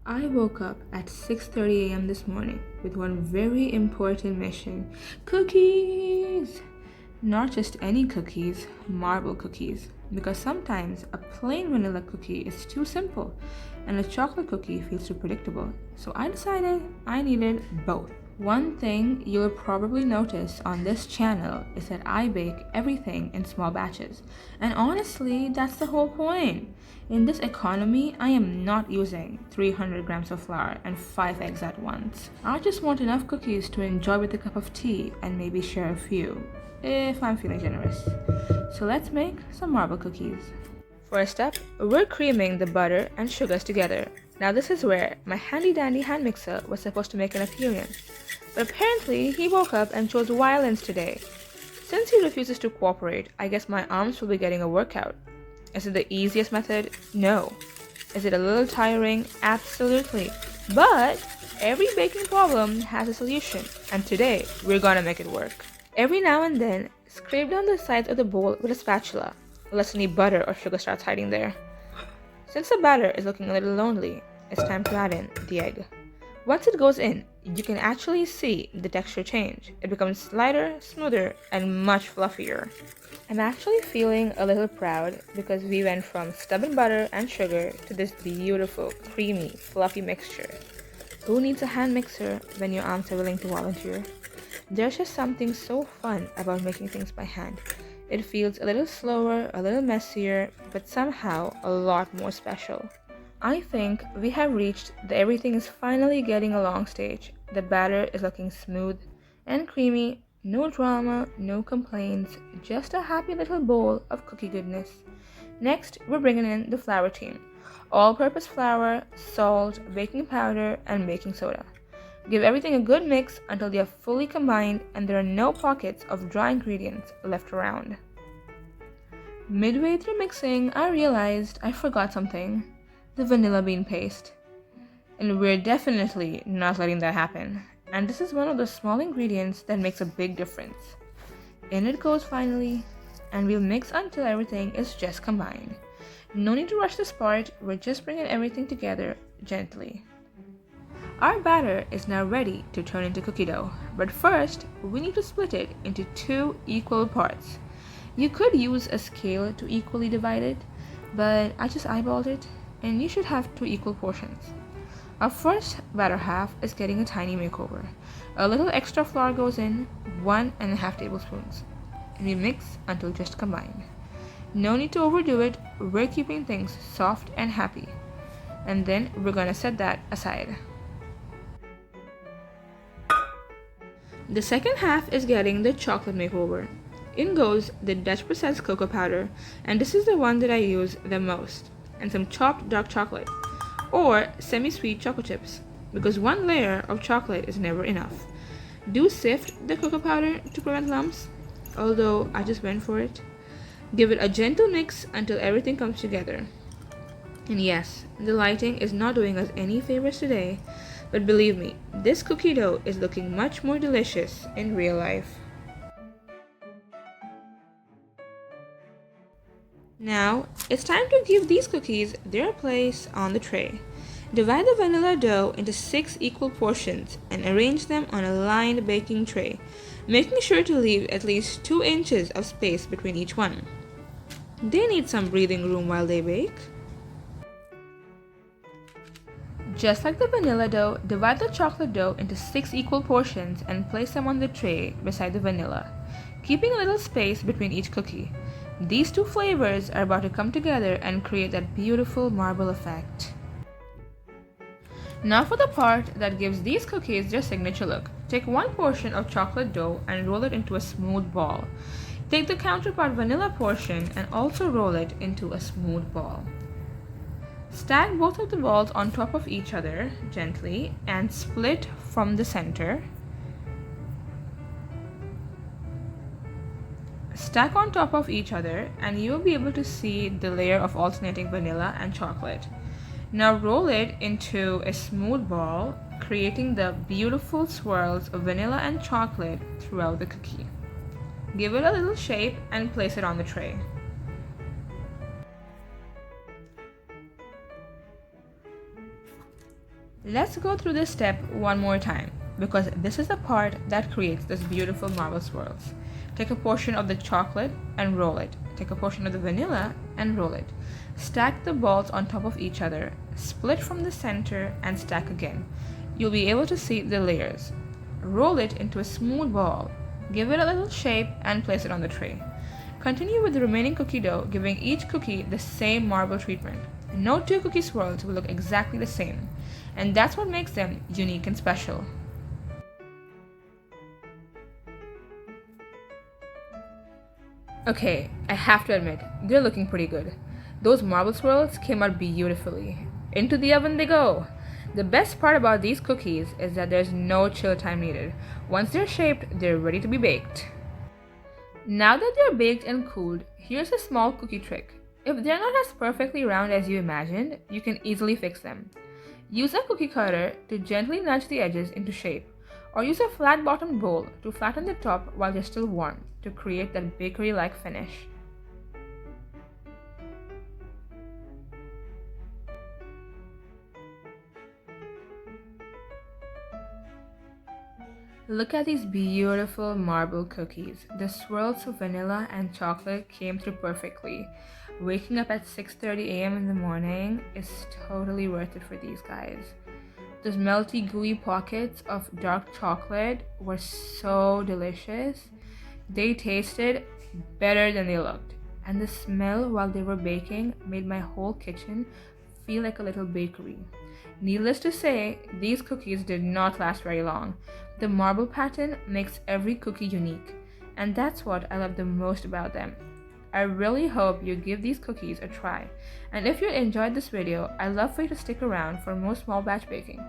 I woke up at 6:30 a.m. this morning with one very important mission. Cookies! Not just any cookies, marble cookies. Because sometimes a plain vanilla cookie is too simple and a chocolate cookie feels too predictable. So I decided I needed both. One thing you'll probably notice on this channel is that I bake everything in small batches. And honestly, that's the whole point. In this economy, I am not using 300 grams of flour and 5 eggs at once. I just want enough cookies to enjoy with a cup of tea and maybe share a few, if I'm feeling generous. So let's make some marble cookies. First up, we're creaming the butter and sugars together. Now this is where my handy dandy hand mixer was supposed to make an appearance. But apparently he woke up and chose violence today. Since he refuses to cooperate, I guess my arms will be getting a workout. Is it the easiest method? No. Is it a little tiring? Absolutely. But every baking problem has a solution, and today we're gonna make it work. Every now and then, scrape down the sides of the bowl with a spatula, lest any butter or sugar starts hiding there. Since the batter is looking a little lonely, it's time to add in the egg. Once it goes in, you can actually see the texture change. It becomes lighter, smoother, and much fluffier. I'm actually feeling a little proud because we went from stubborn butter and sugar to this beautiful, creamy, fluffy mixture. Who needs a hand mixer when your arms are willing to volunteer? There's just something so fun about making things by hand. It feels a little slower, a little messier, but somehow a lot more special. I think we have reached the everything is finally getting along stage. The batter is looking smooth and creamy, no drama, no complaints, just a happy little bowl of cookie goodness. Next, we're bringing in the flour team. All-purpose flour, salt, baking powder, and baking soda. Give everything a good mix until they are fully combined and there are no pockets of dry ingredients left around. Midway through mixing, I realized I forgot something. The vanilla bean paste. And we're definitely not letting that happen. And this is one of the small ingredients that makes a big difference. In it goes finally, and we'll mix until everything is just combined. No need to rush this part, we're just bringing everything together gently. Our batter is now ready to turn into cookie dough, but first we need to split it into 2 equal parts. You could use a scale to equally divide it, but I just eyeballed it, and you should have 2 equal portions. Our first batter half is getting a tiny makeover. A little extra flour goes in, 1.5 tablespoons, and we mix until just combined. No need to overdo it, we're keeping things soft and happy. And then we're gonna set that aside. The second half is getting the chocolate makeover. In goes the Dutch processed cocoa powder, and this is the one that I use the most, and some chopped dark chocolate, or semi-sweet chocolate chips, because one layer of chocolate is never enough. Do sift the cocoa powder to prevent lumps, although I just went for it. Give it a gentle mix until everything comes together. And yes, the lighting is not doing us any favors today, but believe me, this cookie dough is looking much more delicious in real life. Now, it's time to give these cookies their place on the tray. Divide the vanilla dough into 6 equal portions and arrange them on a lined baking tray, making sure to leave at least 2 inches of space between each one. They need some breathing room while they bake. Just like the vanilla dough, divide the chocolate dough into 6 equal portions and place them on the tray beside the vanilla, keeping a little space between each cookie. These 2 flavors are about to come together and create that beautiful marble effect. Now for the part that gives these cookies their signature look. Take 1 portion of chocolate dough and roll it into a smooth ball. Take the counterpart vanilla portion and also roll it into a smooth ball. Stack both of the balls on top of each other gently and split from the center. Stack on top of each other and you will be able to see the layer of alternating vanilla and chocolate. Now roll it into a smooth ball, creating the beautiful swirls of vanilla and chocolate throughout the cookie. Give it a little shape and place it on the tray. Let's go through this step one more time, because this is the part that creates this beautiful marble swirls. Take a portion of the chocolate and roll it. Take a portion of the vanilla and roll it. Stack the balls on top of each other, split from the center and stack again. You'll be able to see the layers. Roll it into a smooth ball. Give it a little shape and place it on the tray. Continue with the remaining cookie dough, giving each cookie the same marble treatment. No two cookie swirls will look exactly the same, and that's what makes them unique and special. Okay, I have to admit, they're looking pretty good. Those marble swirls came out beautifully. Into the oven they go! The best part about these cookies is that there's no chill time needed. Once they're shaped, they're ready to be baked. Now that they're baked and cooled, here's a small cookie trick. If they're not as perfectly round as you imagined, you can easily fix them. Use a cookie cutter to gently nudge the edges into shape, or use a flat-bottomed bowl to flatten the top while they're still warm to create that bakery-like finish. Look at these beautiful marble cookies. The swirls of vanilla and chocolate came through perfectly. Waking up at 6:30 a.m. in the morning is totally worth it for these guys. Those melty gooey pockets of dark chocolate were so delicious. They tasted better than they looked. And the smell while they were baking made my whole kitchen feel like a little bakery. Needless to say, these cookies did not last very long. The marble pattern makes every cookie unique, and that's what I love the most about them. I really hope you give these cookies a try, and if you enjoyed this video, I'd love for you to stick around for more small batch baking.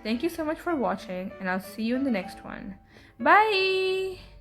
Thank you so much for watching, and I'll see you in the next one. Bye!